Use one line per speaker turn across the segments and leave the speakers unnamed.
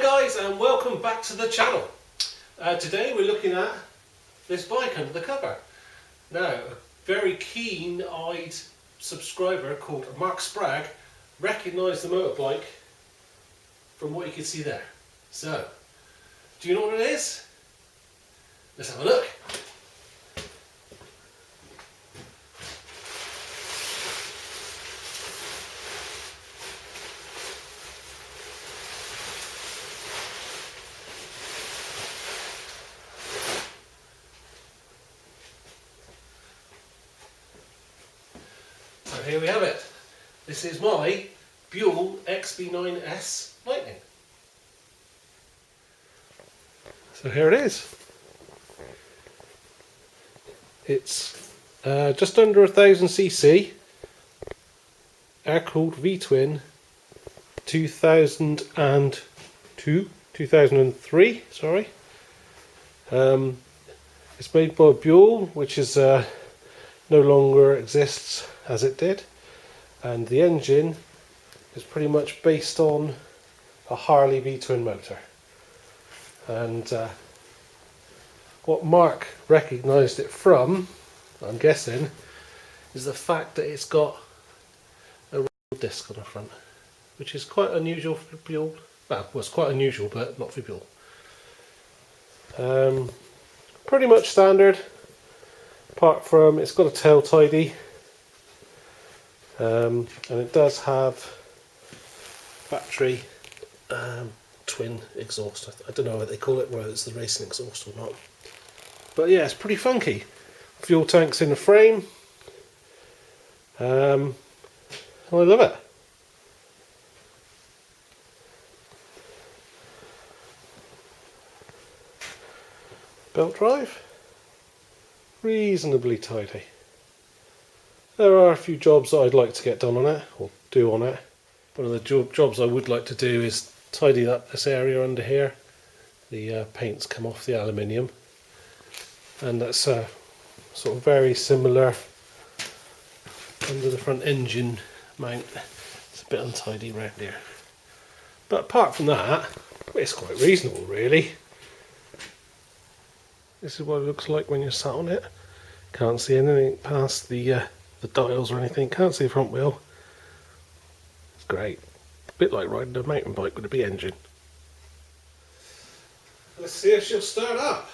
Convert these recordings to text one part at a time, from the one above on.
guys, and welcome back to the channel. Today we're looking at this bike under the cover. Now, a very keen-eyed subscriber called Mark Spragg recognised the motorbike from what you can see there. So, do you know what it is? Let's have a look. So here we have it. This is my Buell XB9S Lightning. So here it is. It's just under 1000cc, air-cooled V-twin, 2003, sorry. It's made by Buell, which is no longer exists as it did, and the engine is pretty much based on a Harley V-twin motor. And what Mark recognised it from, I'm guessing, is the fact that it's got a roll disc on the front, which is quite unusual for Buell. Well, it's quite unusual, but not for Buell. Pretty much standard, apart from it's got a tail tidy, and it does have battery twin exhaust. I don't know what they call it, whether it's the racing exhaust or not. But yeah, it's pretty funky. Fuel tanks in the frame. I love it. Belt drive. Reasonably tidy. There are a few jobs that I'd like to get done on it, or do on it. One of the jobs I would like to do is tidy up this area under here. The paint's come off the aluminium, and that's sort of very similar under the front engine mount. It's a bit untidy around here, but apart from that, it's quite reasonable really. This is what it looks like when you're sat on it. Can't see anything past the dials or anything. Can't see the front wheel. It's great. A bit like riding a mountain bike with a big engine. Let's see if she'll start up.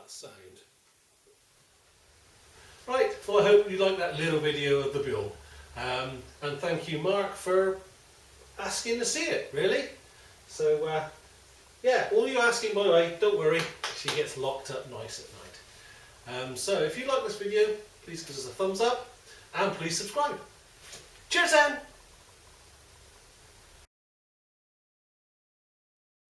Sound. Right, well I hope you like that little video of the Buell, and thank you Mark for asking to see it, really. So yeah, all you asking, by the way, don't worry, she gets locked up nice at night. So if you like this video, please give us a thumbs up and please subscribe. Cheers then!